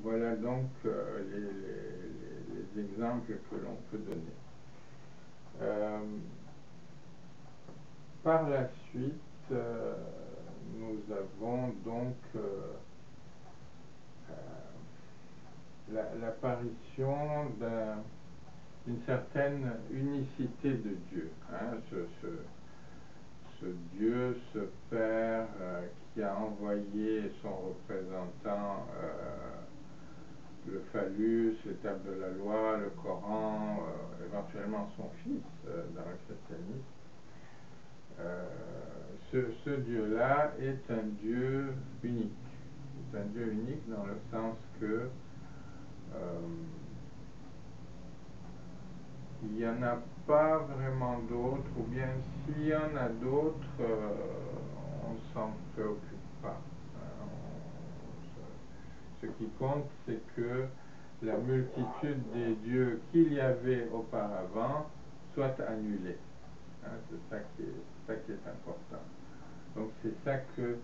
Voilà donc les exemples que l'on peut donner. Par la suite, nous avons donc l'apparition d'une certaine unicité de Dieu. Hein, ce Dieu, ce Père qui a envoyé son représentant, le phallus, les tables de la loi, le Coran, éventuellement son fils dans le christianisme. Ce Dieu-là est un Dieu unique. C'est un Dieu unique dans le sens que il n'y en a pas vraiment d'autres, ou bien s'il y en a d'autres, on ne s'en préoccupe pas. Ce qui compte, c'est que la multitude des dieux qu'il y avait auparavant soit annulée. Hein, c'est ça qui est important. Donc c'est ça que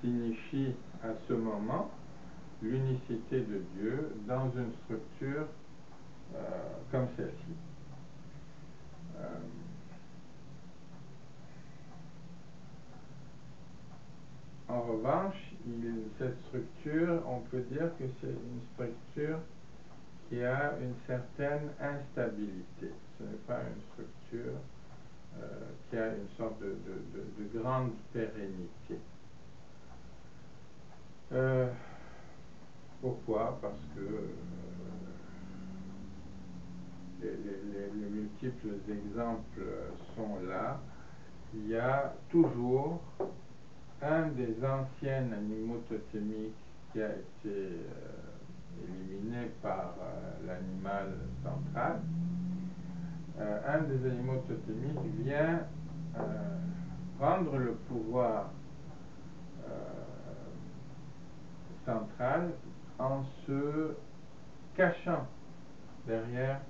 signifie à ce moment l'unicité de Dieu dans une structure comme celle-ci. En revanche, cette structure, on peut dire que c'est une structure qui a une certaine instabilité. Ce n'est pas une structure qui a une sorte de grande pérennité. Pourquoi? Parce que les multiples exemples sont là. Il y a toujours un des anciens animaux totémiques qui a été éliminé par l'animal central. Un des animaux totémiques vient prendre le pouvoir central en se cachant derrière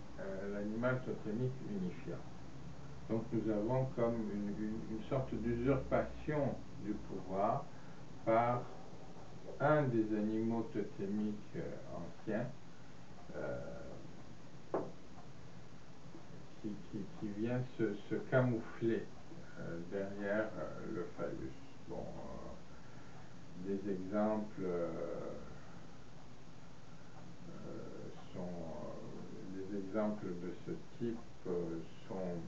l'animal totémique unifiant. Donc nous avons comme une sorte d'usurpation du pouvoir par un des animaux totémiques anciens qui vient se camoufler derrière le phallus. Bon, des exemples les exemples de ce type sont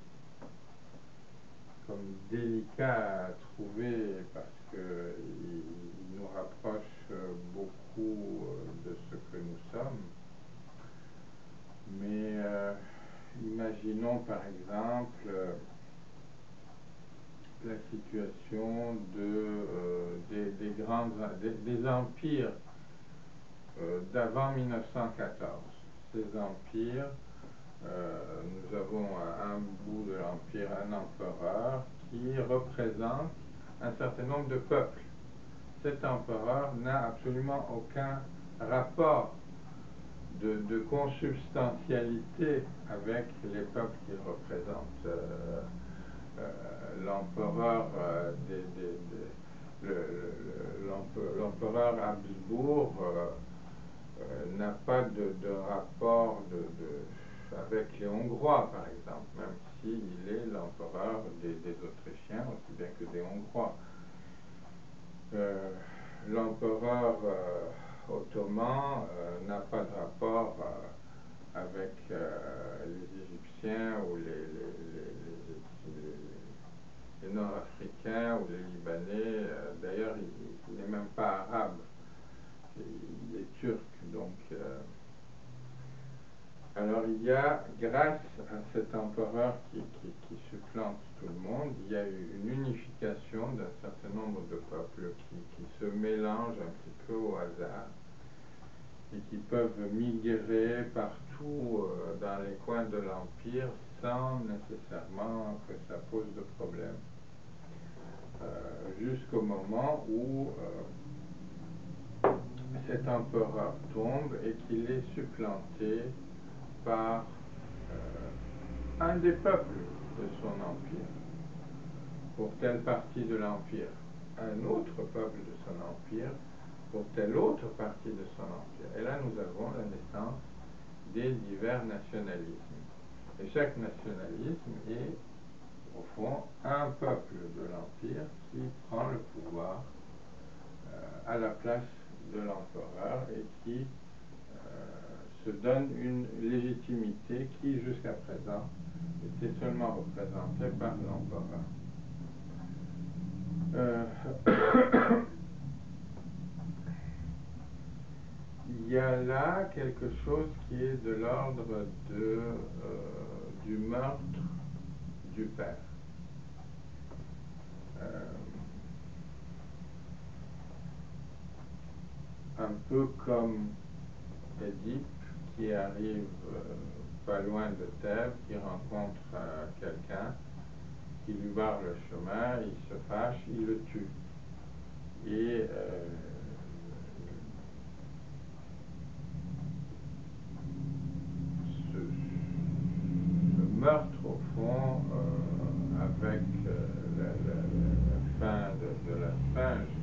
comme délicats à trouver parce qu'ils nous rapprochent beaucoup de ce que nous sommes. Mais imaginons par exemple la situation des empires d'avant 1914. Ces empires, nous avons à un bout de l'empire un empereur qui représente un certain nombre de peuples. Cet empereur n'a absolument aucun rapport de consubstantialité avec les peuples qu'il représente. L'empereur l'empereur Habsbourg n'a pas de rapport avec les Hongrois, par exemple, même s'il est l'empereur des Autrichiens aussi bien que des Hongrois. L'empereur ottoman n'a pas de rapport avec les Égyptiens ou les Nord-Africains ou les Libanais. D'ailleurs, il n'est même pas arabe, il est turc. Donc, alors il y a, grâce à cet empereur qui supplante tout le monde, il y a eu une unification d'un certain nombre de peuples qui se mélangent un petit peu au hasard et qui peuvent migrer partout dans les coins de l'Empire sans nécessairement que ça pose de problème. Jusqu'au moment où cet empereur tombe et qu'il est supplanté par un des peuples de son empire. Pour telle partie de l'empire, un autre peuple de son empire pour telle autre partie de son empire. Et là, nous avons la naissance des divers nationalismes. Et chaque nationalisme est, au fond, un peuple de l'empire qui prend le pouvoir à la place de l'empereur et qui se donne une légitimité qui, jusqu'à présent, était seulement représentée par l'empereur. Il y a là quelque chose qui est de l'ordre du meurtre du père. Un peu comme Édipe qui arrive pas loin de Thèbes, qui rencontre quelqu'un qui lui barre le chemin, il se fâche, il le tue. Et ce meurtre, au fond, avec la fin de la Sphinge,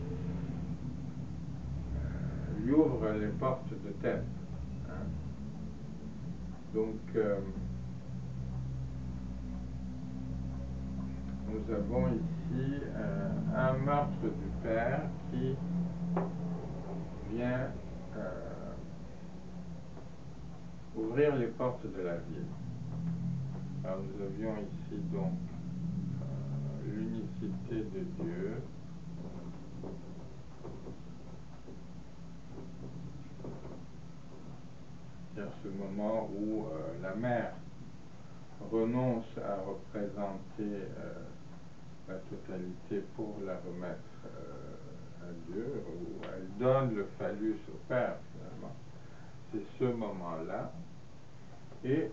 lui ouvre les portes de Thèbes. Hein. Donc, nous avons ici un meurtre du père qui vient ouvrir les portes de la ville. Alors nous avions ici donc l'unicité de Dieu, c'est-à-dire ce moment où la mère renonce à représenter la totalité pour la remettre à Dieu, où elle donne le phallus au Père finalement. C'est ce moment-là. Et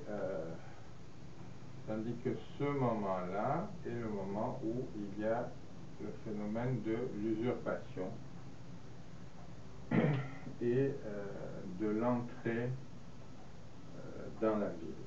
tandis que ce moment-là est le moment où il y a le phénomène de l'usurpation et de l'entrée dans la ville.